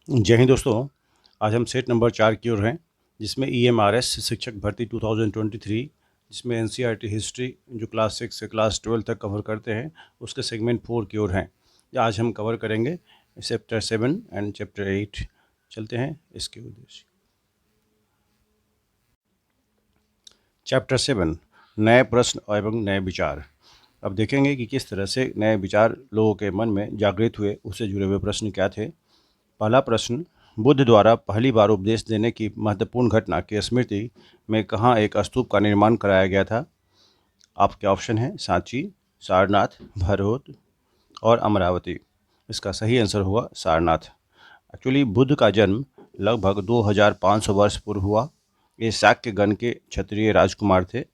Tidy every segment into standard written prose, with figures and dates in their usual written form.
जय हिंद दोस्तों। आज हम सेट नंबर 4 की ओर हैं, जिसमें ईएमआरएस शिक्षक भर्ती 2023, जिसमें एनसीईआरटी हिस्ट्री जो क्लास 6 से क्लास 12 तक कवर करते हैं, उसके सेगमेंट 4 की ओर हैं। आज हम कवर करेंगे चैप्टर 7 एंड चैप्टर 8। चलते हैं इसके उद्देश्य। चैप्टर 7, नए प्रश्न एवं नए विचार। अब देखेंगे कि किस तरह से नए विचार लोगों के मन में जागृत हुए, उससे जुड़े हुए प्रश्न क्या थे। पहला प्रश्न, बुद्ध द्वारा पहली बार उपदेश देने की महत्वपूर्ण घटना की स्मृति में कहाँ एक स्तूप का निर्माण कराया गया था। आपके ऑप्शन हैं सांची, सारनाथ, भरतपुर और अमरावती। इसका सही आंसर होगा सारनाथ। एक्चुअली बुद्ध का जन्म लगभग 2500 वर्ष पूर्व हुआ। ये शाक्य गण के क्षत्रिय राजकुमार थे।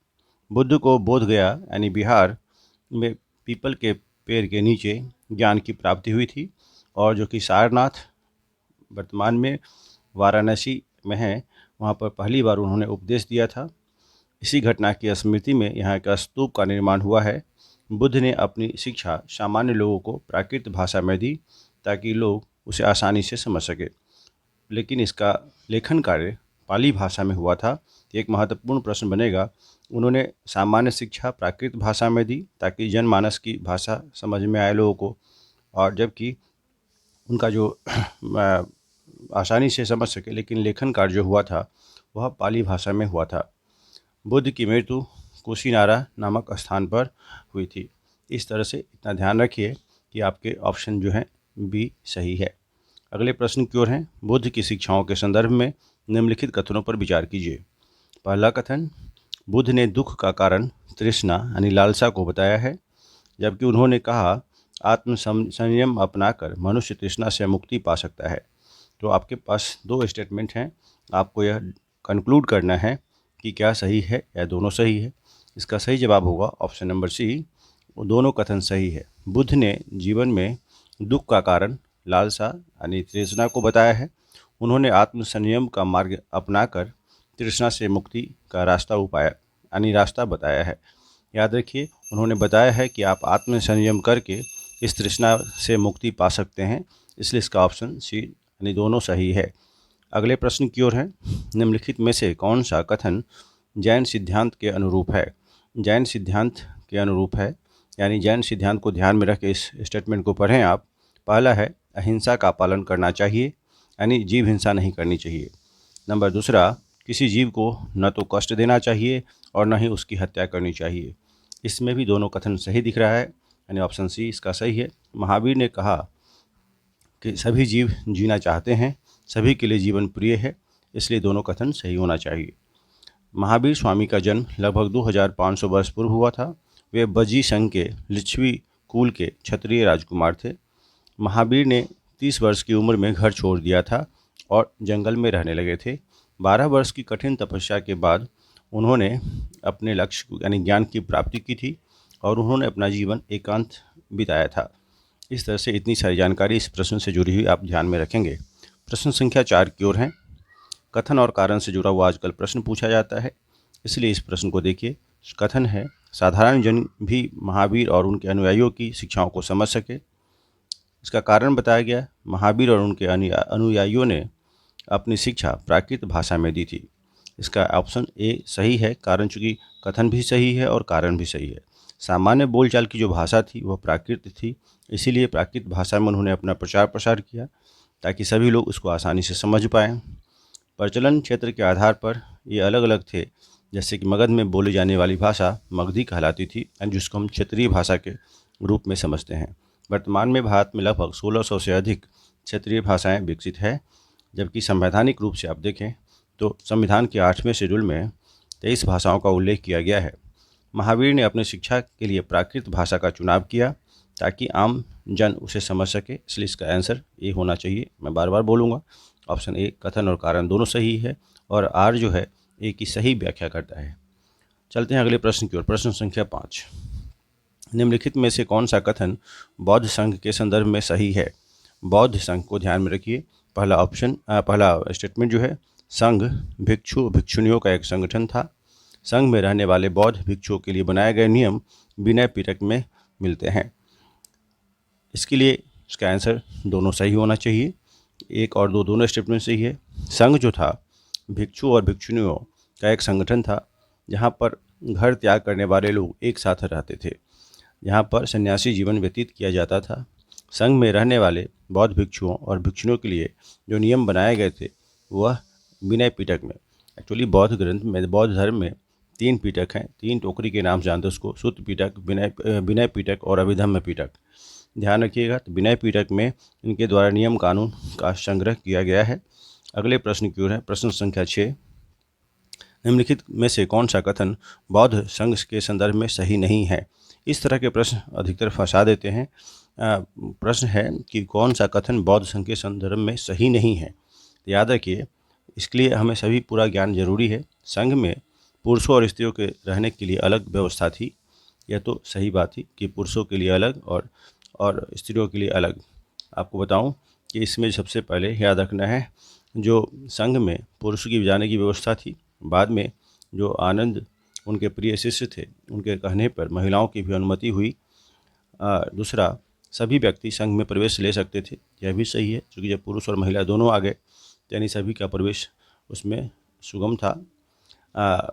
बुद्ध को बोध गया यानी बिहार में पीपल के पेड़ के नीचे ज्ञान की प्राप्ति हुई थी, और जो कि सारनाथ वर्तमान में वाराणसी में है, वहाँ पर पहली बार उन्होंने उपदेश दिया था। इसी घटना की स्मृति में यहाँ का स्तूप का निर्माण हुआ है। बुद्ध ने अपनी शिक्षा सामान्य लोगों को प्राकृत भाषा में दी ताकि लोग उसे आसानी से समझ सके, लेकिन इसका लेखन कार्य पाली भाषा में हुआ था। एक महत्वपूर्ण प्रश्न बनेगा, उन्होंने सामान्य शिक्षा प्राकृत भाषा में दी ताकि जनमानस की भाषा समझ में आए लोगों को, और जबकि उनका जो आसानी से समझ सके, लेकिन लेखन कार्य जो हुआ था वह पाली भाषा में हुआ था। बुद्ध की मृत्यु कुशीनारा नामक स्थान पर हुई थी। इस तरह से इतना ध्यान रखिए कि आपके ऑप्शन जो हैं बी सही है। अगले प्रश्न की ओर हैं। बुद्ध की शिक्षाओं के संदर्भ में निम्नलिखित कथनों पर विचार कीजिए। पहला कथन, बुद्ध ने दुख का कारण तृष्णा यानी लालसा को बताया है, जबकि उन्होंने कहा आत्म संयम अपनाकर मनुष्य तृष्णा से मुक्ति पा सकता है। तो आपके पास दो स्टेटमेंट हैं, आपको यह कंक्लूड करना है कि क्या सही है या दोनों सही है। इसका सही जवाब होगा ऑप्शन नंबर सी, दोनों कथन सही है। बुद्ध ने जीवन में दुख का कारण लालसा यानी तृष्णा को बताया है। उन्होंने आत्म संयम का मार्ग अपनाकर तृष्णा से मुक्ति का रास्ता बताया है। याद रखिए, उन्होंने बताया है कि आप आत्म संयम करके इस तृष्णा से मुक्ति पा सकते हैं, इसलिए इसका ऑप्शन सी यानी दोनों सही है। अगले प्रश्न की ओर है। निम्नलिखित में से कौन सा कथन जैन सिद्धांत के अनुरूप है। जैन सिद्धांत के अनुरूप है यानी जैन सिद्धांत को ध्यान में रख के इस स्टेटमेंट को पढ़ें आप। पहला है, अहिंसा का पालन करना चाहिए यानी जीव हिंसा नहीं करनी चाहिए। नंबर दूसरा, किसी जीव को न तो कष्ट देना चाहिए और न ही उसकी हत्या करनी चाहिए। इसमें भी दोनों कथन सही दिख रहा है यानी ऑप्शन सी इसका सही है। महावीर ने कहा कि सभी जीव जीना चाहते हैं, सभी के लिए जीवन प्रिय है, इसलिए दोनों कथन सही होना चाहिए। महावीर स्वामी का जन्म लगभग 2500 वर्ष पूर्व हुआ था। वे बजी संघ के लिच्छवी कुल के क्षत्रिय राजकुमार थे। महावीर ने 30 वर्ष की उम्र में घर छोड़ दिया था और जंगल में रहने लगे थे। 12 वर्ष की कठिन तपस्या के बाद उन्होंने अपने लक्ष्य यानी ज्ञान की प्राप्ति की थी और उन्होंने अपना जीवन एकांत बिताया था। इस तरह से इतनी सारी जानकारी इस प्रश्न से जुड़ी हुई आप ध्यान में रखेंगे। प्रश्न संख्या 4 की ओर है। कथन और कारण से जुड़ा हुआ आजकल प्रश्न पूछा जाता है, इसलिए इस प्रश्न को देखिए। कथन है, साधारण जन भी महावीर और उनके अनुयायियों की शिक्षाओं को समझ सके। इसका कारण बताया गया, महावीर और उनके अनुयायियों ने अपनी शिक्षा प्राकृत भाषा में दी थी। इसका ऑप्शन ए सही है, कारण चूँकि कथन भी सही है और कारण भी सही है। सामान्य बोलचाल की जो भाषा थी वह प्राकृत थी, इसीलिए प्राकृत भाषा में उन्होंने अपना प्रचार प्रसार किया ताकि सभी लोग उसको आसानी से समझ पाएँ। प्रचलन क्षेत्र के आधार पर ये अलग अलग थे, जैसे कि मगध में बोली जाने वाली भाषा मगधी कहलाती थी, जिसको हम क्षेत्रीय भाषा के रूप में समझते हैं। वर्तमान में भारत में लगभग 1600 से अधिक क्षेत्रीय भाषाएं विकसित है, जबकि संवैधानिक रूप से आप देखें तो संविधान के 8वें शेड्यूल में 23 भाषाओं का उल्लेख किया गया है। महावीर ने अपनी शिक्षा के लिए प्राकृत भाषा का चुनाव किया ताकि आम जन उसे समझ सके, इसलिए इसका आंसर ए होना चाहिए। मैं बार बार बोलूँगा, ऑप्शन ए कथन और कारण दोनों सही है और आर जो है ए की सही व्याख्या करता है। चलते हैं अगले प्रश्न की ओर। प्रश्न संख्या 5, निम्नलिखित में से कौन सा कथन बौद्ध संघ के संदर्भ में सही है। बौद्ध संघ को ध्यान में रखिए। पहला स्टेटमेंट जो है, संघ भिक्षु भिक्षुणियों का एक संगठन था। संघ में रहने वाले बौद्ध भिक्षुओं के लिए बनाए गए नियम विनय पिटक में मिलते हैं। इसके लिए इसका आंसर दोनों सही होना चाहिए। एक और दो दोनों स्टेटमेंट सही है। संघ जो था भिक्षु और भिक्षुणियों का एक संगठन था, जहाँ पर घर त्याग करने वाले लोग एक साथ रहते थे, जहाँ पर सन्यासी जीवन व्यतीत किया जाता था। संघ में रहने वाले बौद्ध भिक्षुओं और भिक्षुणियों के लिए जो नियम बनाए गए थे वह विनय पिटक में, एक्चुअली बौद्ध ग्रंथ में, बौद्ध धर्म में 3 पिटक हैं, 3 टोकरी के नाम से जानते हैं उसको, सुत्त पिटक, विनय पिटक और अभिधम्म पिटक। ध्यान रखिएगा, तो विनय पिटक में इनके द्वारा नियम कानून का संग्रह किया गया है। अगले प्रश्न की ओर है, प्रश्न संख्या 6। निम्नलिखित में से कौन सा कथन बौद्ध संघ के संदर्भ में सही नहीं है? इस तरह के प्रश्न अधिकतर फंसा देते हैं। प्रश्न है कि कौन सा कथन बौद्ध संघ के संदर्भ में सही नहीं है। याद रखिए, इसके लिए हमें सभी पूरा ज्ञान जरूरी है। संघ में पुरुषों और स्त्रियों के रहने के लिए अलग व्यवस्था थी, यह तो सही बात थी कि पुरुषों के लिए अलग और स्त्रियों के लिए अलग। आपको बताऊं कि इसमें सबसे पहले याद रखना है, जो संघ में पुरुष की जाने की व्यवस्था थी, बाद में जो आनंद उनके प्रिय शिष्य थे उनके कहने पर महिलाओं की भी अनुमति हुई। दूसरा, सभी व्यक्ति संघ में प्रवेश ले सकते थे, यह भी सही है, क्योंकि जब पुरुष और महिला दोनों आ गए यानी सभी का प्रवेश उसमें सुगम था।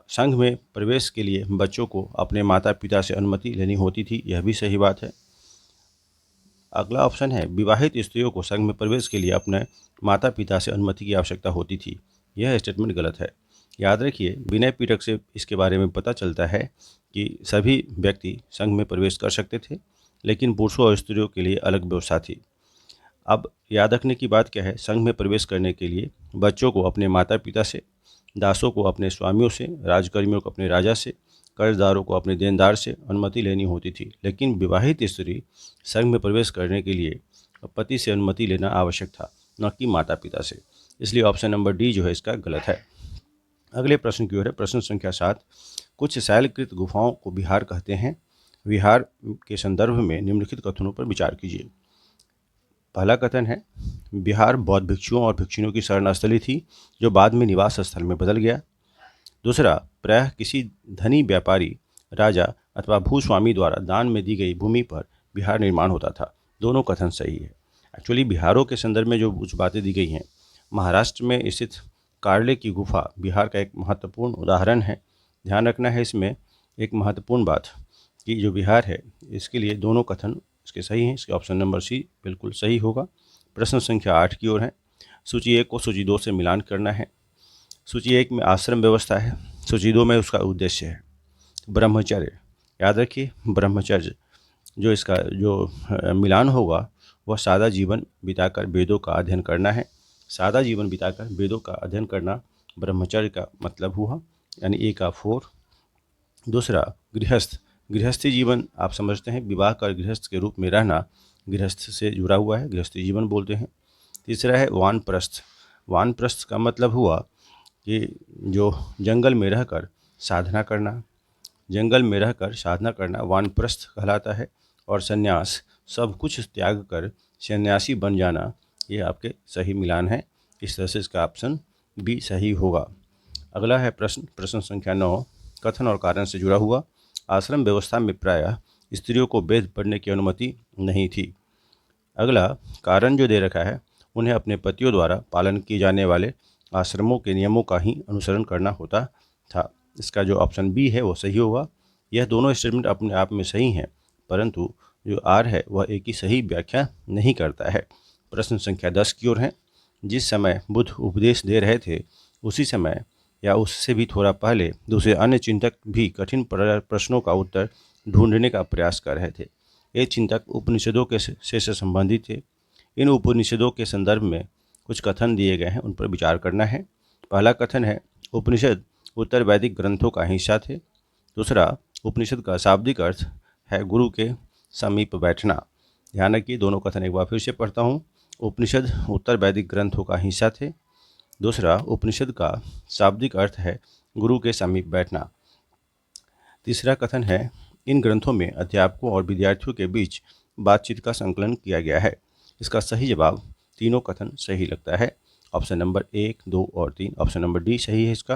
संघ में प्रवेश के लिए बच्चों को अपने माता पिता से अनुमति लेनी होती थी, यह भी सही बात है। अगला ऑप्शन है, विवाहित स्त्रियों को संघ में प्रवेश के लिए अपने माता पिता से अनुमति की आवश्यकता होती थी, यह स्टेटमेंट गलत है। याद रखिए, विनय पिटक से इसके बारे में पता चलता है कि सभी व्यक्ति संघ में प्रवेश कर सकते थे, लेकिन पुरुषों और स्त्रियों के लिए अलग व्यवस्था थी। अब याद रखने की बात क्या है, संघ में प्रवेश करने के लिए बच्चों को अपने माता पिता से, दासों को अपने स्वामियों से, राजकर्मियों को अपने राजा से, कर्जदारों को अपने देनदार से अनुमति लेनी होती थी, लेकिन विवाहित स्त्री संघ में प्रवेश करने के लिए पति से अनुमति लेना आवश्यक था, न कि माता पिता से। इसलिए ऑप्शन नंबर डी जो है इसका गलत है। अगले प्रश्न की ओर है, प्रश्न संख्या 7। कुछ शैलकृत गुफाओं को विहार कहते हैं। विहार के संदर्भ में निम्नलिखित कथनों पर विचार कीजिए। पहला कथन है, विहार बौद्ध भिक्षुओं और भिक्षुणियों की शरणस्थली थी, जो बाद में निवास स्थल में बदल गया। दूसरा, प्रायः किसी धनी व्यापारी, राजा अथवा भूस्वामी द्वारा दान में दी गई भूमि पर विहार निर्माण होता था। दोनों कथन सही है। एक्चुअली बिहारों के संदर्भ में जो कुछ बातें दी गई हैं, महाराष्ट्र में स्थित कार्ले की गुफा बिहार का एक महत्वपूर्ण उदाहरण है। ध्यान रखना है इसमें एक महत्वपूर्ण बात कि जो बिहार है इसके लिए दोनों कथन इसके सही हैं। इसके ऑप्शन नंबर सी बिल्कुल सही होगा। प्रश्न संख्या 8 की ओर है। सूची 1 को सूची 2 से मिलान करना है। सूची 1 में आश्रम व्यवस्था है, सूची 2 में उसका उद्देश्य है ब्रह्मचर्य। याद रखिए, ब्रह्मचर्य जो इसका जो मिलान होगा वह सादा जीवन बिताकर वेदों का अध्ययन करना है। सादा जीवन बिताकर वेदों का अध्ययन करना ब्रह्मचर्य का मतलब हुआ, यानी ए का 4। दूसरा, गृहस्थी जीवन आप समझते हैं, विवाह कर गृहस्थ के रूप में रहना गृहस्थ से जुड़ा हुआ है, गृहस्थी जीवन बोलते हैं। तीसरा है वानप्रस्थ। वानप्रस्थ का मतलब हुआ कि जो जंगल में रहकर साधना करना, जंगल में रहकर साधना करना वानप्रस्थ कहलाता है। और संन्यास, सब कुछ त्याग कर सन्यासी बन जाना, ये आपके सही मिलान है। इस तरह से इसका ऑप्शन बी सही होगा। अगला है प्रश्न संख्या 9, कथन और कारण से जुड़ा हुआ। आश्रम व्यवस्था में प्रायः स्त्रियों को वेद पढ़ने की अनुमति नहीं थी। अगला कारण जो दे रखा है, उन्हें अपने पतियों द्वारा पालन किए जाने वाले आश्रमों के नियमों का ही अनुसरण करना होता था। इसका जो ऑप्शन बी है वो सही होगा। यह दोनों स्टेटमेंट अपने आप में सही हैं, परंतु जो आर है वह एक ही सही व्याख्या नहीं करता है। प्रश्न संख्या 10 की ओर है। जिस समय बुद्ध उपदेश दे रहे थे उसी समय या उससे भी थोड़ा पहले दूसरे अन्य चिंतक भी कठिन प्रश्नों का उत्तर ढूंढने का प्रयास कर रहे थे। ये चिंतक उपनिषदों के से संबंधित थे। इन उपनिषदों के संदर्भ में कुछ कथन दिए गए हैं, उन पर विचार करना है। पहला कथन है, उपनिषद उत्तर वैदिक ग्रंथों का हिस्सा थे। दूसरा, उपनिषद का शाब्दिक अर्थ है गुरु के समीप बैठना। ध्यान रखिए, दोनों कथन एक बार फिर से पढ़ता हूँ। उपनिषद उत्तर वैदिक ग्रंथों का हिस्सा थे। दूसरा, उपनिषद का शाब्दिक अर्थ है गुरु के समीप बैठना। तीसरा कथन है, इन ग्रंथों में अध्यापकों और विद्यार्थियों के बीच बातचीत का संकलन किया गया है। इसका सही जवाब तीनों कथन सही लगता है। ऑप्शन नंबर 1, 2 और 3, ऑप्शन नंबर डी सही है इसका।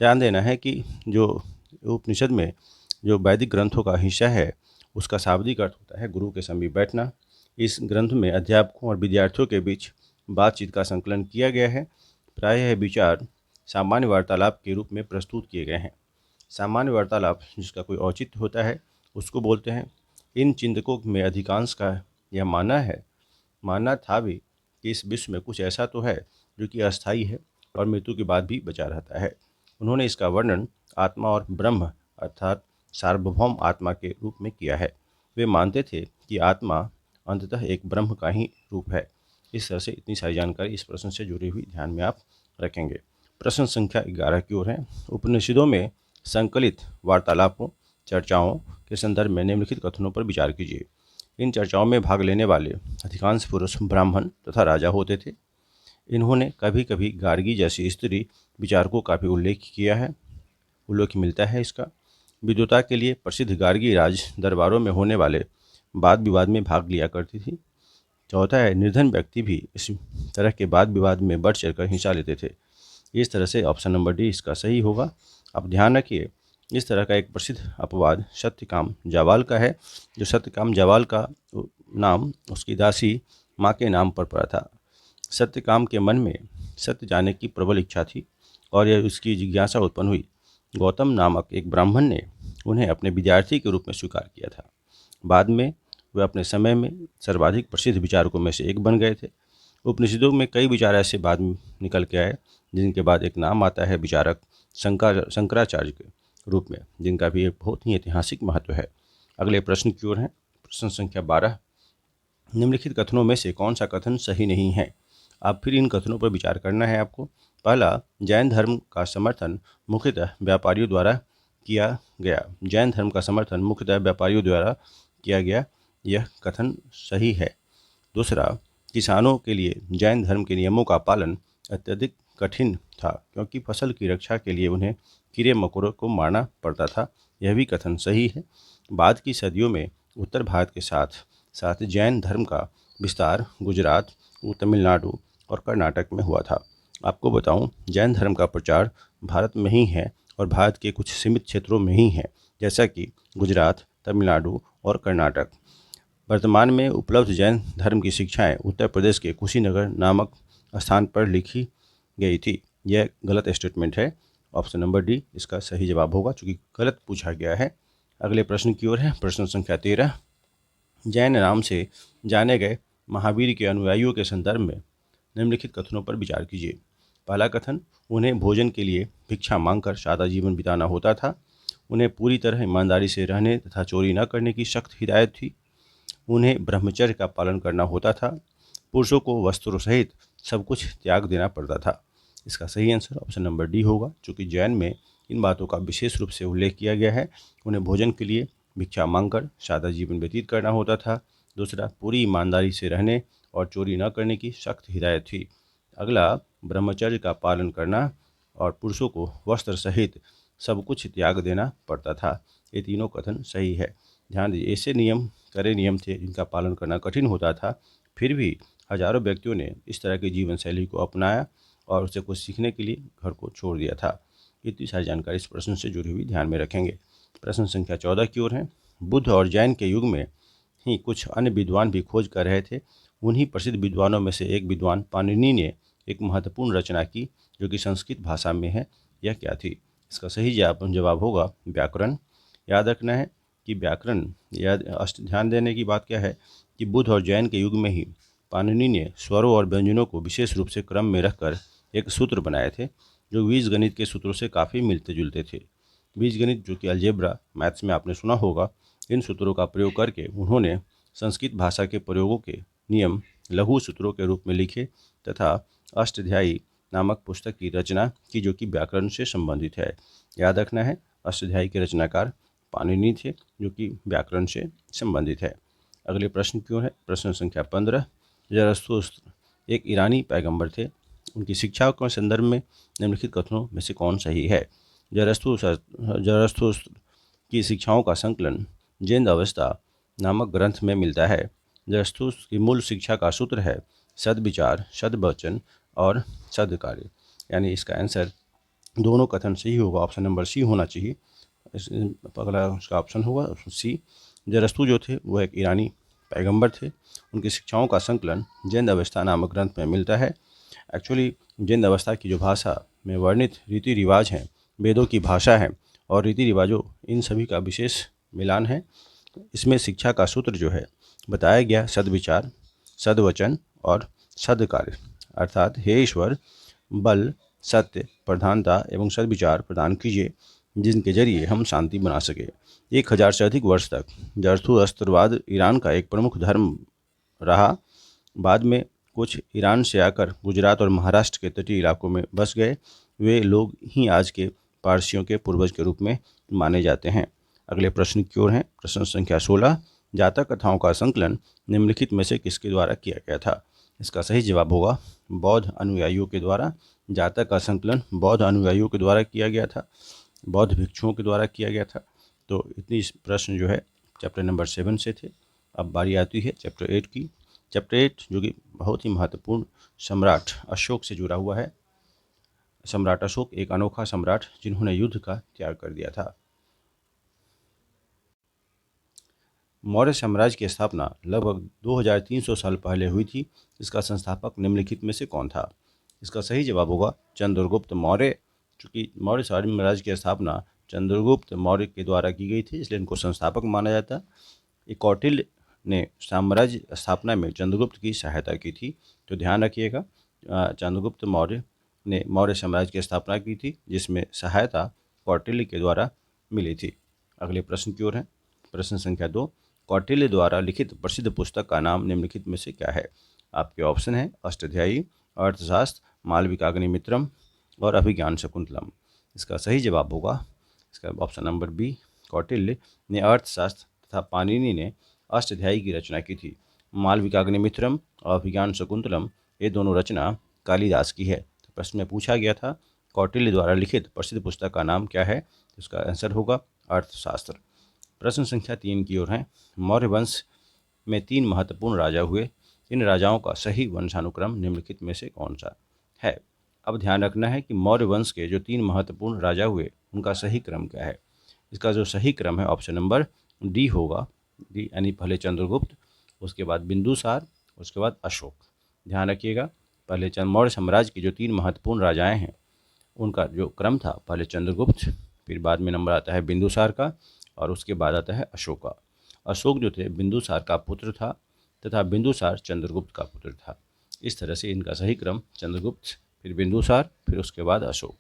ध्यान देना है कि जो उपनिषद में जो वैदिक ग्रंथों का हिस्सा है उसका शाब्दिक अर्थ होता है गुरु के समीप बैठना। इस ग्रंथ में अध्यापकों और विद्यार्थियों के बीच बातचीत का संकलन किया गया है। प्रायः यह विचार सामान्य वार्तालाप के रूप में प्रस्तुत किए गए हैं। सामान्य वार्तालाप जिसका कोई औचित्य होता है उसको बोलते हैं। इन चिंतकों में अधिकांश का यह मानना था भी कि इस विश्व में कुछ ऐसा तो है जो कि अस्थायी है और मृत्यु के बाद भी बचा रहता है। उन्होंने इसका वर्णन आत्मा और ब्रह्म अर्थात सार्वभौम आत्मा के रूप में किया है। वे मानते थे कि आत्मा अंततः एक ब्रह्म का ही रूप है। इस तरह से इतनी सारी जानकारी इस प्रश्न से जुड़ी हुई ध्यान में आप रखेंगे। प्रश्न संख्या 11 की ओर है। उपनिषदों में संकलित वार्तालापों चर्चाओं के संदर्भ में निम्नलिखित कथनों पर विचार कीजिए। इन चर्चाओं में भाग लेने वाले अधिकांश पुरुष ब्राह्मण तथा राजा होते थे। इन्होंने कभी कभी गार्गी जैसी स्त्री विचारकों का भी उल्लेख मिलता है इसका। विद्वता के लिए प्रसिद्ध गार्गी राज दरबारों में होने वाले वाद विवाद में भाग लिया करती थी। चौथा है, निर्धन व्यक्ति भी इस तरह के वाद विवाद में बढ़ चढ़कर हिस्सा लेते थे। इस तरह से ऑप्शन नंबर डी इसका सही होगा। अब ध्यान रखिए, इस तरह का एक प्रसिद्ध अपवाद सत्यकाम जावाल का है। जो सत्यकाम जावाल का नाम उसकी दासी माँ के नाम पर पड़ा था। सत्यकाम के मन में सत्य जानने की प्रबल इच्छा थी और यह उसकी जिज्ञासा उत्पन्न हुई। गौतम नामक एक ब्राह्मण ने उन्हें अपने विद्यार्थी के रूप में स्वीकार किया था। बाद में वे अपने समय में सर्वाधिक प्रसिद्ध विचारकों में से एक बन गए थे। उपनिषदों में कई विचार ऐसे बाद में निकल के आए जिनके बाद एक नाम आता है विचारक शंकराचार्य के रूप में, जिनका भी एक बहुत ही ऐतिहासिक महत्व है। अगले प्रश्न की ओर है। प्रश्न संख्या 12, निम्नलिखित कथनों में से कौन सा कथन सही नहीं है? आप फिर इन कथनों पर विचार करना है आपको। पहला, जैन धर्म का समर्थन मुख्यतः व्यापारियों द्वारा किया गया। जैन धर्म का समर्थन मुख्यतः व्यापारियों द्वारा किया गया, यह कथन सही है। दूसरा, किसानों के लिए जैन धर्म के नियमों का पालन अत्यधिक कठिन था क्योंकि फसल की रक्षा के लिए उन्हें कीड़े मकोड़ों को मारना पड़ता था, यह भी कथन सही है। बाद की सदियों में उत्तर भारत के साथ साथ जैन धर्म का विस्तार गुजरात, तमिलनाडु और कर्नाटक में हुआ था। आपको बताऊं, जैन धर्म का प्रचार भारत में ही है और भारत के कुछ सीमित क्षेत्रों में ही है, जैसा कि गुजरात, तमिलनाडु और कर्नाटक। वर्तमान में उपलब्ध जैन धर्म की शिक्षाएं उत्तर प्रदेश के कुशीनगर नामक स्थान पर लिखी गई थी। यह गलत स्टेटमेंट है। ऑप्शन नंबर डी इसका सही जवाब होगा, चूँकि गलत पूछा गया है। अगले प्रश्न की ओर है। प्रश्न संख्या 13, जैन नाम से जाने गए महावीर के अनुयायियों के संदर्भ में निम्नलिखित कथनों पर विचार कीजिए। पहला कथन, उन्हें भोजन के लिए भिक्षा मांगकर सादा जीवन बिताना होता था। उन्हें पूरी तरह ईमानदारी से रहने तथा चोरी न करने की सख्त हिदायत थी। उन्हें ब्रह्मचर्य का पालन करना होता था। पुरुषों को वस्त्रों सहित सब कुछ त्याग देना पड़ता था। इसका सही आंसर ऑप्शन नंबर डी होगा, चूँकि जैन में इन बातों का विशेष रूप से उल्लेख किया गया है। उन्हें भोजन के लिए भिक्षा मांगकर सादा जीवन व्यतीत करना होता था। दूसरा, पूरी ईमानदारी से रहने और चोरी न करने की सख्त हिदायत थी। अगला, ब्रह्मचर्य का पालन करना और पुरुषों को वस्त्र सहित सब कुछ त्याग देना पड़ता था। ये तीनों कथन सही है। ध्यान दीजिए, ऐसे कड़े नियम थे जिनका पालन करना कठिन होता था, फिर भी हजारों व्यक्तियों ने इस तरह की जीवन शैली को अपनाया और उसे कुछ सीखने के लिए घर को छोड़ दिया था। इतनी सारी जानकारी इस प्रश्न से जुड़ी हुई ध्यान में रखेंगे। प्रश्न संख्या 14 की ओर है। बुद्ध और जैन के युग में ही कुछ अन्य विद्वान भी खोज कर रहे थे। उन्हीं प्रसिद्ध विद्वानों में से एक विद्वान पाणिनि ने एक महत्वपूर्ण रचना की जो कि संस्कृत भाषा में है। यह क्या थी? इसका सही जवाब होगा व्याकरण। याद रखना है कि व्याकरण ध्यान देने की बात क्या है कि बुद्ध और जैन के युग में ही पाणिनि ने स्वरों और व्यंजनों को विशेष रूप से क्रम में रखकर एक सूत्र बनाए थे जो बीजगणित के सूत्रों से काफ़ी मिलते जुलते थे। बीजगणित जो कि अलजेब्रा मैथ्स में आपने सुना होगा, इन सूत्रों का प्रयोग करके उन्होंने संस्कृत भाषा के प्रयोगों के नियम लघु सूत्रों के रूप में लिखे तथा अष्टाध्यायी नामक पुस्तक की रचना की जो कि व्याकरण से संबंधित है। याद रखना है, अष्टाध्यायी के रचनाकार पाणिनि थे जो कि व्याकरण से संबंधित है। अगले प्रश्न क्यों है? प्रश्न संख्या 15, ज़रथुस्त्र एक ईरानी पैगंबर थे। उनकी शिक्षाओं के संदर्भ में निम्नलिखित कथनों में से कौन सही है? ज़रथुस्त्र की शिक्षाओं का संकलन जिंद अवस्था नामक ग्रंथ में मिलता है। ज़रथुस्त्र की मूल शिक्षा का सूत्र है सद्विचार, सद्वचन और सद्कार्य। यानी इसका आंसर दोनों कथन सही होगा, ऑप्शन नंबर सी होना चाहिए। अगला उसका ऑप्शन होगा सी। ज़रथुस्त्र जो थे वो एक ईरानी पैगंबर थे। उनकी शिक्षाओं का संकलन जैन अवस्था नामक ग्रंथ में मिलता है। एक्चुअली जैन अवस्था की जो भाषा में वर्णित रीति रिवाज हैं, वेदों की भाषा है और रीति रिवाजों, इन सभी का विशेष मिलान है। इसमें शिक्षा का सूत्र जो है बताया गया, सद्विचार, सद्वचन और सद्कार्य, अर्थात हे ईश्वर, बल, सत्य, प्रधानता एवं सद्विचार प्रदान कीजिए, जिनके जरिए हम शांति बना सके। 1000 से अधिक वर्ष तक जरथुस्त्रवाद ईरान का एक प्रमुख धर्म रहा। बाद में कुछ ईरान से आकर गुजरात और महाराष्ट्र के तटीय इलाकों में बस गए। वे लोग ही आज के पारसियों के पूर्वज के रूप में माने जाते हैं। अगले प्रश्न की ओर हैं। प्रश्न संख्या 16, जातक कथाओं का संकलन निम्नलिखित में से किसके द्वारा किया गया था? इसका सही जवाब होगा बौद्ध अनुयायियों के द्वारा। जातक का संकलन बौद्ध अनुयायियों के द्वारा किया गया था, बौद्ध भिक्षुओं के द्वारा किया गया था। तो इतनी प्रश्न जो है चैप्टर नंबर 7 से थे। अब बारी आती है चैप्टर 8 की। चैप्टर 8 जो कि बहुत ही महत्वपूर्ण सम्राट अशोक से जुड़ा हुआ है। सम्राट अशोक एक अनोखा सम्राट जिन्होंने युद्ध का त्याग कर दिया था। मौर्य साम्राज्य की स्थापना लगभग 2300 साल पहले हुई थी। इसका संस्थापक निम्नलिखित में से कौन था? इसका सही जवाब होगा चंद्रगुप्त मौर्य। चूँकि मौर्य साम्राज्य की स्थापना चंद्रगुप्त मौर्य के द्वारा की गई थी, इसलिए इनको संस्थापक माना जाता है। कौटिल्य ने साम्राज्य स्थापना में चंद्रगुप्त की सहायता की थी। तो ध्यान रखिएगा, चंद्रगुप्त मौर्य ने मौर्य साम्राज्य की स्थापना की थी, जिसमें सहायता कौटिल्य के द्वारा मिली थी। अगले प्रश्न की ओर है। प्रश्न संख्या 2, कौटिल्य द्वारा लिखित प्रसिद्ध पुस्तक का नाम निम्नलिखित में से क्या है? आपके ऑप्शन है अष्टाध्यायी, अर्थशास्त्र, मालविकाग्निमित्रम और अभिज्ञान शकुंतलम। इसका सही जवाब होगा इसका ऑप्शन नंबर बी, कौटिल्य ने अर्थशास्त्र तथा पाणिनि ने अष्टाध्यायी की रचना की थी। मालविकाग्निमित्रम और अभिज्ञान शकुंतलम ये दोनों रचना कालिदास की है। तो प्रश्न में पूछा गया था कौटिल्य द्वारा लिखित प्रसिद्ध पुस्तक का नाम क्या है? इसका आंसर होगा अर्थशास्त्र। प्रश्न संख्या 3 की ओर है। मौर्य वंश में 3 महत्वपूर्ण राजा हुए। इन राजाओं का सही वंशानुक्रम निम्नलिखित में से कौन सा है? अब ध्यान रखना है कि मौर्य वंश के जो 3 महत्वपूर्ण राजा हुए उनका सही क्रम क्या है। इसका जो सही क्रम है ऑप्शन नंबर डी होगा। डी यानी पहले चंद्रगुप्त, उसके बाद बिंदुसार, उसके बाद अशोक। ध्यान रखिएगा, पहले मौर्य साम्राज्य के जो 3 महत्वपूर्ण राजाएं हैं उनका जो क्रम था, पहले चंद्रगुप्त, फिर बाद में नंबर आता है बिंदुसार का और उसके बाद आता है अशोक का। अशोक जो थे बिंदुसार का पुत्र था तथा बिंदुसार चंद्रगुप्त का पुत्र था। इस तरह से इनका सही क्रम चंद्रगुप्त, फिर बिंदुसार, फिर उसके बाद अशोक।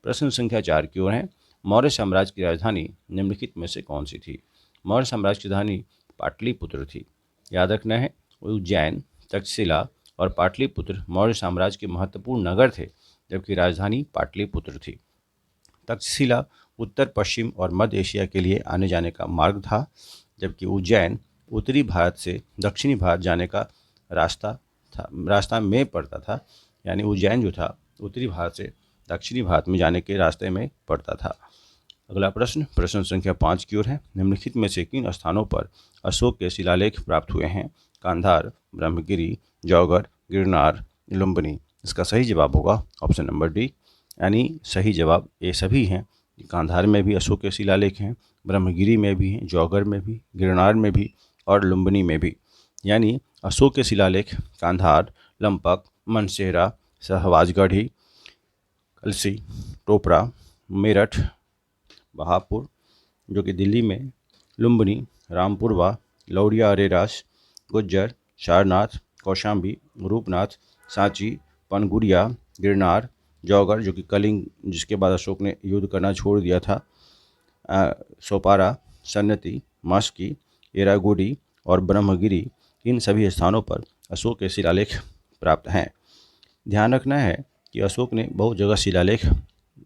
प्रश्न संख्या 4 की ओर है। मौर्य साम्राज्य की राजधानी निम्नलिखित में से कौन सी थी? मौर्य साम्राज्य की राजधानी पाटलिपुत्र थी। याद रखना है, उज्जैन, तक्षशिला और पाटलिपुत्र मौर्य साम्राज्य के महत्वपूर्ण नगर थे, जबकि राजधानी पाटलिपुत्र थी। तक्षशिला उत्तर पश्चिम और मध्य एशिया के लिए आने जाने का मार्ग था, जबकि उज्जैन उत्तरी भारत से दक्षिणी भारत जाने का रास्ता में पड़ता था। यानी उज्जैन जो था उत्तरी भारत से दक्षिणी भारत में जाने के रास्ते में पड़ता था। अगला प्रश्न, प्रश्न संख्या 5 की ओर है। निम्नलिखित में से किन स्थानों पर अशोक के शिलालेख प्राप्त हुए हैं? गांधार, ब्रह्मगिरी, जौगर, गिरनार, लुम्बिनी। इसका सही जवाब होगा ऑप्शन नंबर डी, यानी सही जवाब ये सभी हैं। गांधार में भी अशोक के शिलालेख हैं, ब्रह्मगिरी में भी हैं, जौगर में भी, गिरनार में भी और लुम्बिनी में भी। यानी अशोक के शिलालेख गांधार, लंपक, मनसेरा, सहवाजगढ़ी, कलसी, टोपरा, मेरठ, बहापुर जो कि दिल्ली में, लुम्बिनी, रामपुरवा, लौरिया अरेरास, गुज्जर, सारनाथ, कौशाम्बी, रूपनाथ, सांची, पनगुरिया, गिरनार, जौगर जो कि कलिंग जिसके बाद अशोक ने युद्ध करना छोड़ दिया था, सोपारा, सन्नति, मस्की, एरागुडी और ब्रह्मगिरी। इन सभी स्थानों पर अशोक के शिलालेख प्राप्त हैं। ध्यान रखना है कि अशोक ने बहुत जगह शिलालेख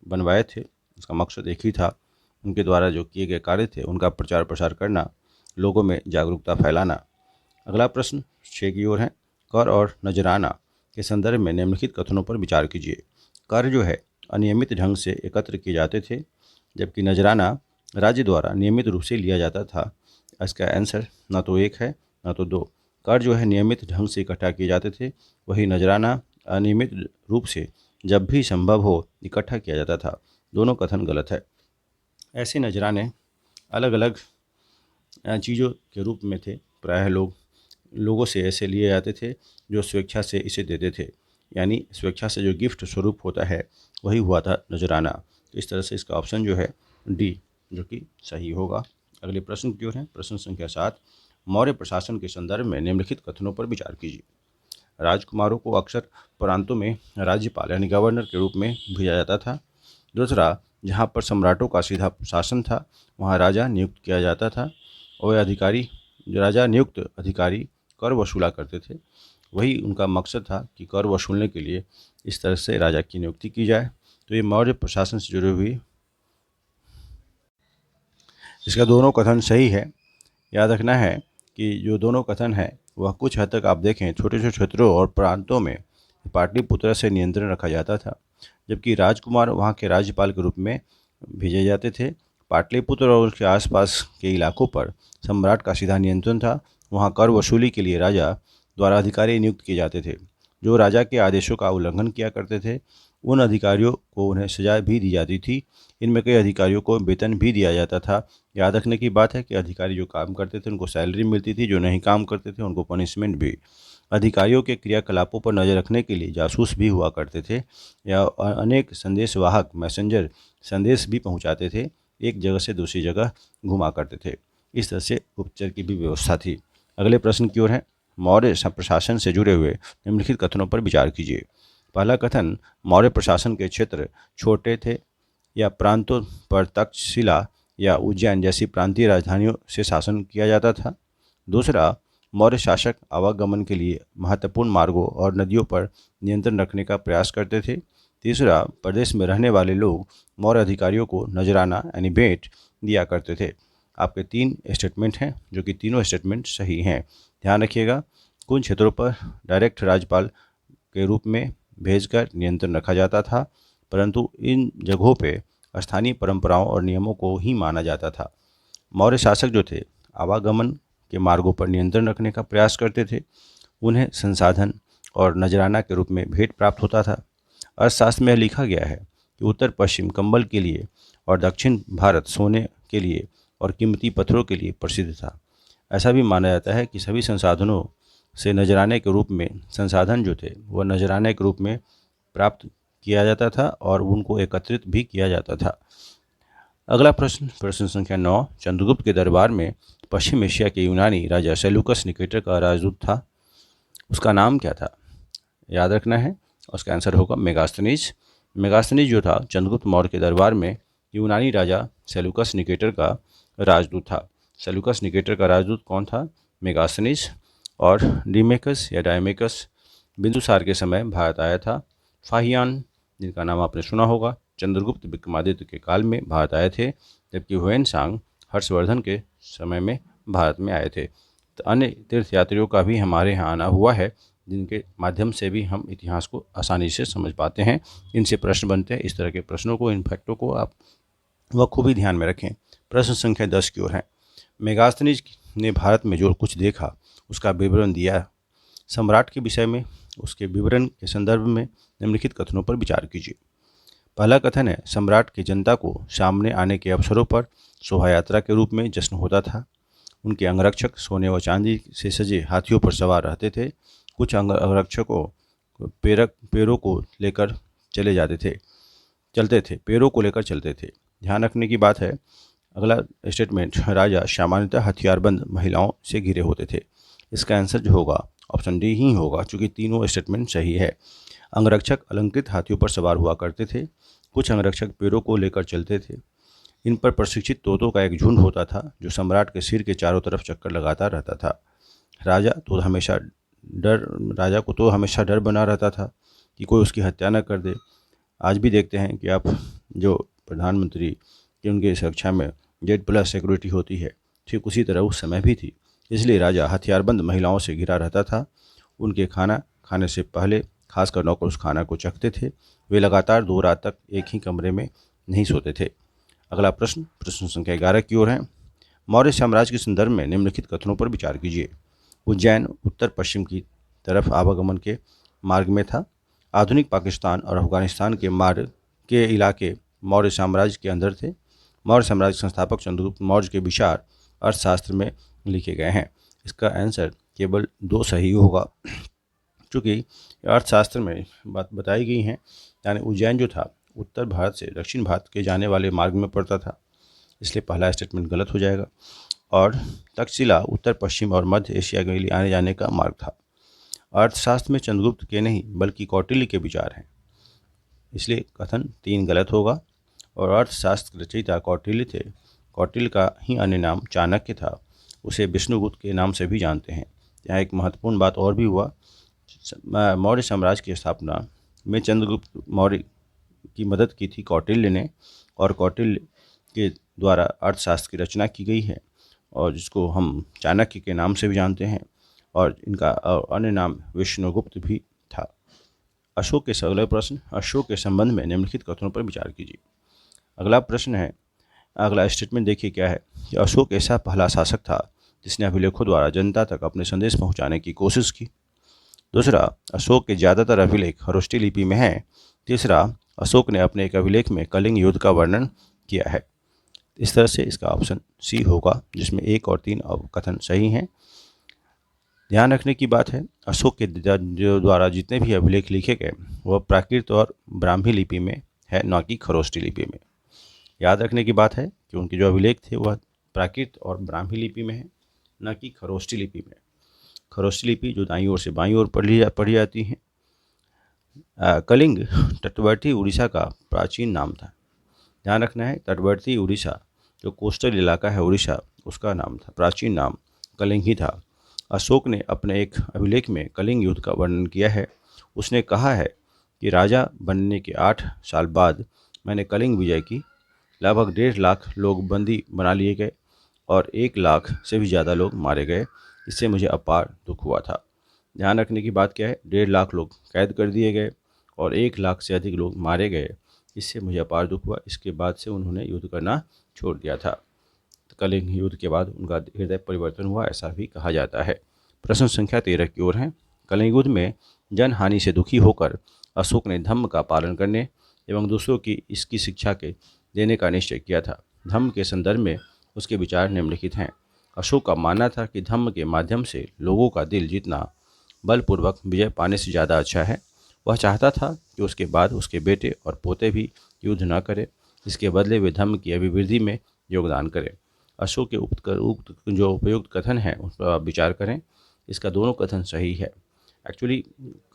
बनवाए थे। इसका मकसद एक ही था, उनके द्वारा जो किए गए कार्य थे उनका प्रचार प्रसार करना, लोगों में जागरूकता फैलाना। अगला प्रश्न 6 की ओर है। कर और नजराना के संदर्भ में निम्नलिखित कथनों पर विचार कीजिए। कर जो है अनियमित ढंग से एकत्र किए जाते थे, जबकि नजराना राज्य द्वारा नियमित रूप से लिया जाता था। इसका आंसर न तो 1 है न तो 2। कर जो है नियमित ढंग से इकट्ठा किए जाते थे, वही नजराना अनियमित रूप से जब भी संभव हो इकट्ठा किया जाता था। दोनों कथन गलत है। ऐसे नजराने अलग अलग चीज़ों के रूप में थे। प्रायः लोग लोगों से ऐसे लिए जाते थे जो स्वेच्छा से इसे देते थे, यानी स्वेच्छा से जो गिफ्ट स्वरूप होता है वही हुआ था नजराना। तो इस तरह से इसका ऑप्शन जो है डी जो कि सही होगा। अगले प्रश्न की ओर है। प्रश्न संख्या 7, मौर्य प्रशासन के संदर्भ में निम्नलिखित कथनों पर विचार कीजिए। राजकुमारों को अक्सर प्रांतों में राज्यपाल यानी गवर्नर के रूप में भेजा जाता था। दूसरा, जहाँ पर सम्राटों का सीधा शासन था वहाँ राजा नियुक्त किया जाता था और अधिकारी राजा नियुक्त अधिकारी कर वसूला करते थे। वही उनका मकसद था कि कर वसूलने के लिए इस तरह से राजा की नियुक्ति की जाए। तो ये मौर्य प्रशासन से जुड़ी हुई, इसका दोनों कथन सही है। याद रखना है कि जो दोनों कथन है वह कुछ हद तक आप देखें छोटे छोटे क्षेत्रों और प्रांतों में पाटलिपुत्र से नियंत्रण रखा जाता था, जबकि राजकुमार वहाँ के राज्यपाल के रूप में भेजे जाते थे। पाटलिपुत्र और उसके आसपास के इलाकों पर सम्राट का सीधा नियंत्रण था। वहाँ कर वसूली के लिए राजा द्वारा अधिकारी नियुक्त किए जाते थे जो राजा के आदेशों का उल्लंघन किया करते थे। उन अधिकारियों को उन्हें सजा भी दी जाती थी। इनमें कई अधिकारियों को वेतन भी दिया जाता था। याद रखने की बात है कि अधिकारी जो काम करते थे उनको सैलरी मिलती थी, जो नहीं काम करते थे उनको पनिशमेंट भी। अधिकारियों के क्रियाकलापों पर नज़र रखने के लिए जासूस भी हुआ करते थे या अनेक संदेशवाहक मैसेंजर संदेश भी पहुंचाते थे, एक जगह से दूसरी जगह घुमा करते थे। इस तरह से गुप्तचर की भी व्यवस्था थी। अगले प्रश्न की ओर है। मौर्य प्रशासन से जुड़े हुए निम्नलिखित कथनों पर विचार कीजिए। पहला कथन, मौर्य प्रशासन के क्षेत्र छोटे थे या प्रांतों पर तक्षशिला या उज्जैन जैसी प्रांतीय राजधानियों से शासन किया जाता था। दूसरा, मौर्य शासक आवागमन के लिए महत्वपूर्ण मार्गों और नदियों पर नियंत्रण रखने का प्रयास करते थे। तीसरा, प्रदेश में रहने वाले लोग मौर्य अधिकारियों को नजराना यानी भेंट दिया करते थे। आपके 3 स्टेटमेंट हैं जो कि तीनों स्टेटमेंट सही हैं। ध्यान रखिएगा, कुछ क्षेत्रों पर डायरेक्ट राज्यपाल के रूप में भेजकर नियंत्रण रखा जाता था, परंतु इन जगहों पे स्थानीय परंपराओं और नियमों को ही माना जाता था। मौर्य शासक जो थे आवागमन के मार्गों पर नियंत्रण रखने का प्रयास करते थे। उन्हें संसाधन और नजराना के रूप में भेंट प्राप्त होता था। अर्थशास्त्र में लिखा गया है कि उत्तर पश्चिम कंबल के लिए और दक्षिण भारत सोने के लिए और कीमती पत्थरों के लिए प्रसिद्ध था। ऐसा भी माना जाता है कि सभी संसाधनों से नजराने के रूप में संसाधन जो थे वह नजराने के रूप में प्राप्त किया जाता था और उनको एकत्रित भी किया जाता था। अगला प्रश्न, प्रश्न संख्या 9, चंद्रगुप्त के दरबार में पश्चिम एशिया के यूनानी राजा सेल्यूकस निकेटर का राजदूत था। उसका नाम क्या था? याद रखना है। उसका आंसर होगा मेगास्थनीज। मेगास्थनीज जो था चंद्रगुप्त मौर्य के दरबार में यूनानी राजा सेल्यूकस निकेटर का राजदूत था। सेल्यूकस निकेटर का राजदूत कौन था? मेगास्थनीज। और डिमेकस या डायमेकस बिंदुसार के समय भारत आया था। फाहियान, जिनका नाम आपने सुना होगा, चंद्रगुप्त विक्रमादित्य के काल में भारत आए थे, जबकि हुएनसांग हर्षवर्धन के समय में भारत में आए थे। तो अन्य तीर्थयात्रियों का भी हमारे यहाँ आना हुआ है, जिनके माध्यम से भी हम इतिहास को आसानी से समझ पाते हैं। इनसे प्रश्न बनते हैं। इस तरह के प्रश्नों को, इन फैक्टों को आप खूबी ध्यान में रखें। प्रश्न संख्या 10 की ओर है। मेगास्थनीज ने भारत में जो कुछ देखा उसका विवरण दिया। सम्राट के विषय में उसके विवरण के संदर्भ में निम्नलिखित कथनों पर विचार कीजिए। पहला कथन है, सम्राट की जनता को सामने आने के अवसरों पर शोभा यात्रा के रूप में जश्न होता था। उनके अंगरक्षक सोने व चांदी से सजे हाथियों पर सवार रहते थे। कुछ अंगरक्षकों पैरों को लेकर चलते थे। ध्यान रखने की बात है। अगला स्टेटमेंट, राजा सामान्यतः हथियारबंद महिलाओं से घिरे होते थे। इसका आंसर जो होगा ऑप्शन डी ही होगा, क्योंकि तीनों स्टेटमेंट सही है। अंगरक्षक अलंकृत हाथियों पर सवार हुआ करते थे। कुछ अंगरक्षक पैरों को लेकर चलते थे। इन पर प्रशिक्षित तोतों का एक झुंड होता था जो सम्राट के सिर के चारों तरफ चक्कर लगाता रहता था। राजा को तो हमेशा डर बना रहता था कि कोई उसकी हत्या न कर दे। आज भी देखते हैं कि आप जो प्रधानमंत्री की उनकी सुरक्षा में Z+ सिक्योरिटी होती है, ठीक उसी तरह उस समय भी थी। इसलिए राजा हथियारबंद महिलाओं से घिरा रहता था। उनके खाना खाने से पहले खासकर नौकर उस खाना को चखते थे। वे लगातार 2 रात तक एक ही कमरे में नहीं सोते थे। अगला प्रश्न, प्रश्न संख्या 11 की ओर है। मौर्य साम्राज्य के संदर्भ में निम्नलिखित कथनों पर विचार कीजिए। उज्जैन उत्तर पश्चिम की तरफ आवागमन के मार्ग में था। आधुनिक पाकिस्तान और अफगानिस्तान के मार्ग के इलाके मौर्य साम्राज्य के अंदर थे। मौर्य साम्राज्य के संस्थापक चंद्रगुप्त मौर्य के विचार अर्थशास्त्र में लिखे गए हैं। इसका आंसर केवल 2 सही होगा। चूँकि अर्थशास्त्र में बात बताई गई है, यानी उज्जैन जो था उत्तर भारत से दक्षिण भारत के जाने वाले मार्ग में पड़ता था, इसलिए पहला स्टेटमेंट गलत हो जाएगा। और तक्षशिला उत्तर पश्चिम और मध्य एशिया के लिए आने जाने का मार्ग था। अर्थशास्त्र में चंद्रगुप्त के नहीं बल्कि कौटिल्य के विचार हैं, इसलिए कथन 3 गलत होगा। और अर्थशास्त्र रचयिता कौटिल्य थे। कौटिल्य का ही अन्य नाम चाणक्य था। उसे विष्णुगुप्त के नाम से भी जानते हैं। यहाँ एक महत्वपूर्ण बात और भी हुआ, मौर्य साम्राज्य की स्थापना में चंद्रगुप्त मौर्य की मदद की थी कौटिल्य ने, और कौटिल्य के द्वारा अर्थशास्त्र की रचना की गई है, और जिसको हम चाणक्य के नाम से भी जानते हैं, और इनका अन्य नाम विष्णुगुप्त भी था। अशोक के अगला प्रश्न, अशोक के संबंध में निम्नलिखित कथनों पर विचार कीजिए। अगला प्रश्न है, अगला स्टेटमेंट देखिए क्या है कि अशोक ऐसा पहला शासक था जिसने अभिलेखों द्वारा जनता तक अपने संदेश पहुंचाने की कोशिश की। दूसरा, अशोक के ज़्यादातर अभिलेख खरोष्ठी लिपि में हैं। तीसरा, अशोक ने अपने एक अभिलेख में कलिंग युद्ध का वर्णन किया है। इस तरह से इसका ऑप्शन सी होगा, जिसमें 1 और 3 कथन सही हैं। ध्यान रखने की बात है, अशोक के द्वारा जितने भी अभिलेख लिखे गए वह प्राकृत और ब्राह्मी लिपि में है, न कि खरोष्ठी लिपि में। याद रखने की बात है कि उनके जो अभिलेख थे वह प्राकृत और ब्राह्मी लिपि में है, न कि खरोष्ठी लिपि में। खरोष्ठी लिपि जो दाईं ओर से बाईं ओर पढ़ी जाती है। कलिंग तटवर्ती उड़ीसा का प्राचीन नाम था। ध्यान रखना है, तटवर्ती उड़ीसा जो कोस्टल इलाका है उड़ीसा, उसका नाम था, प्राचीन नाम कलिंग ही था। अशोक ने अपने एक अभिलेख में कलिंग युद्ध का वर्णन किया है। उसने कहा है कि राजा बनने के 8 साल बाद मैंने कलिंग विजय की। लगभग 1.5 लाख लोग बंदी बना लिए गए और 1 लाख से भी ज़्यादा लोग मारे गए। इससे मुझे अपार दुख हुआ था। ध्यान रखने की बात क्या है, 1.5 लाख लोग कैद कर दिए गए और 1 लाख से अधिक लोग मारे गए। इससे मुझे अपार दुख हुआ। इसके बाद से उन्होंने युद्ध करना छोड़ दिया था। तो कलिंग युद्ध के बाद उनका हृदय परिवर्तन हुआ, ऐसा भी कहा जाता है। प्रश्न संख्या 13 की ओर है। कलिंग युद्ध में जन हानि से दुखी होकर अशोक ने धम्म का पालन करने एवं दूसरों की इसकी शिक्षा के देने का निश्चय किया था। धम्म के संदर्भ में उसके विचार निम्नलिखित हैं। अशोक का मानना था कि धम्म के माध्यम से लोगों का दिल जीतना बलपूर्वक विजय पाने से ज़्यादा अच्छा है। वह चाहता था कि उसके बाद उसके बेटे और पोते भी युद्ध न करें, इसके बदले वे धम्म की अभिवृद्धि में योगदान करें। अशोक के उक्त जो उपयुक्त कथन हैं उस पर आप विचार करें। इसका दोनों कथन सही है। एक्चुअली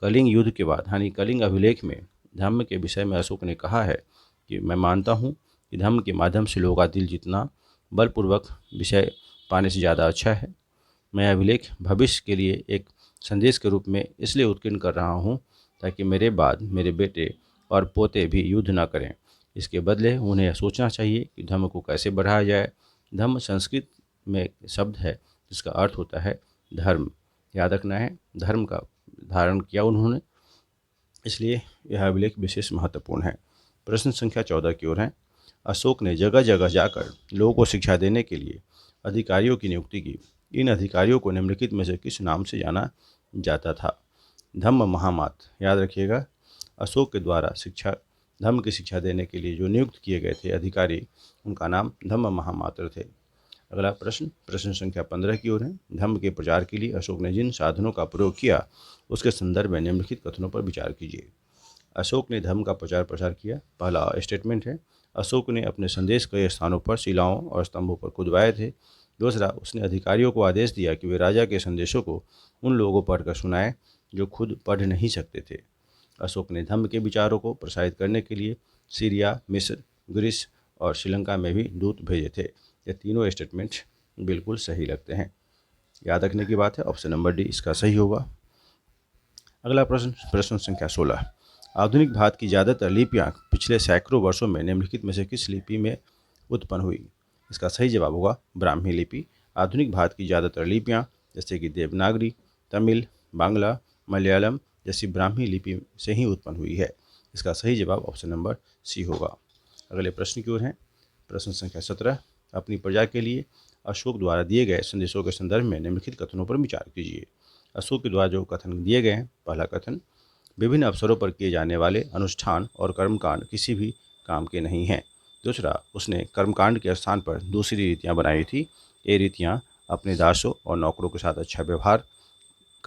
कलिंग युद्ध के बाद यानी कलिंग अभिलेख में धम्म के विषय में अशोक ने कहा है कि मैं मानता हूँ कि धम्म के माध्यम से लोगों का दिल जीतना बलपूर्वक विषय पाने से ज़्यादा अच्छा है। मैं अभिलेख भविष्य के लिए एक संदेश के रूप में इसलिए उत्कीर्ण कर रहा हूँ ताकि मेरे बाद मेरे बेटे और पोते भी युद्ध न करें। इसके बदले उन्हें यह सोचना चाहिए कि धर्म को कैसे बढ़ाया जाए। धर्म संस्कृत में शब्द है जिसका अर्थ होता है धर्म। याद रखना है, धर्म का धारण किया उन्होंने, इसलिए यह अभिलेख विशेष महत्वपूर्ण है। प्रश्न संख्या 14 की ओर है। अशोक ने जगह जगह जाकर लोगों को शिक्षा देने के लिए अधिकारियों की नियुक्ति की। इन अधिकारियों को निम्नलिखित में से किस नाम से जाना जाता था? धम्म महामात। याद रखिएगा, अशोक के द्वारा धम्म की शिक्षा देने के लिए जो नियुक्त किए गए थे अधिकारी, उनका नाम धम्म महामात्र थे। अगला प्रश्न संख्या 15 की ओर है। धम्म के प्रचार के लिए अशोक ने जिन साधनों का प्रयोग किया उसके संदर्भ में निम्नलिखित कथनों पर विचार कीजिए। अशोक ने धर्म का प्रचार प्रसार किया। पहला स्टेटमेंट है, अशोक ने अपने संदेश कई स्थानों पर शिलाओं और स्तंभों पर खुदवाए थे। दूसरा, उसने अधिकारियों को आदेश दिया कि वे राजा के संदेशों को उन लोगों को पढ़कर सुनाएं जो खुद पढ़ नहीं सकते थे। अशोक ने धम्म के विचारों को प्रसारित करने के लिए सीरिया, मिस्र, ग्रीस और श्रीलंका में भी दूत भेजे थे। ये तीनों स्टेटमेंट बिल्कुल सही लगते हैं। याद रखने की बात है, ऑप्शन नंबर डी इसका सही होगा। अगला प्रश्न संख्या 16। आधुनिक भारत की ज़्यादातर लिपियाँ पिछले सैकड़ों वर्षों में निम्नलिखित में से किस लिपि में उत्पन्न हुई? इसका सही जवाब होगा ब्राह्मी लिपि। आधुनिक भारत की ज़्यादातर लिपियाँ जैसे कि देवनागरी, तमिल, बांग्ला, मलयालम जैसी ब्राह्मी लिपि से ही उत्पन्न हुई है। इसका सही जवाब ऑप्शन नंबर सी होगा। अगले प्रश्न की ओर है। प्रश्न संख्या 17। अपनी प्रजा के लिए अशोक द्वारा दिए गए संदेशों के संदर्भ में निम्नलिखित कथनों पर विचार कीजिए। अशोक के द्वारा जो कथन दिए गए हैं, पहला कथन, विभिन्न अवसरों पर किए जाने वाले अनुष्ठान और कर्मकांड किसी भी काम के नहीं हैं। दूसरा, उसने कर्मकांड के स्थान पर दूसरी रीतियाँ बनाई थी। ये रीतियाँ अपने दासों और नौकरों के साथ अच्छा व्यवहार,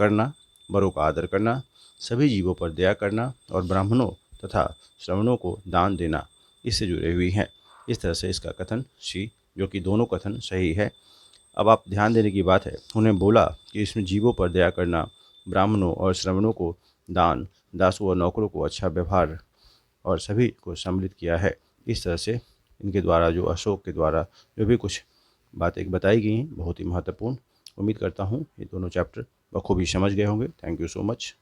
करना, बड़ों का आदर करना, सभी जीवों पर दया करना और ब्राह्मणों तथा श्रमणों को दान देना इससे जुड़ी हुई हैं। इस तरह से इसका कथन सी, जो कि दोनों कथन सही है। अब आप ध्यान देने की बात है, उन्हें बोला कि इसमें जीवों पर दया करना, ब्राह्मणों और श्रमणों को दान, दासों और नौकरों को अच्छा व्यवहार और सभी को सम्मिलित किया है। इस तरह से इनके द्वारा जो अशोक के द्वारा जो भी कुछ बातें बताई गई हैं बहुत ही महत्वपूर्ण। उम्मीद करता हूँ ये दोनों चैप्टर बखूबी समझ गए होंगे। Thank you so much.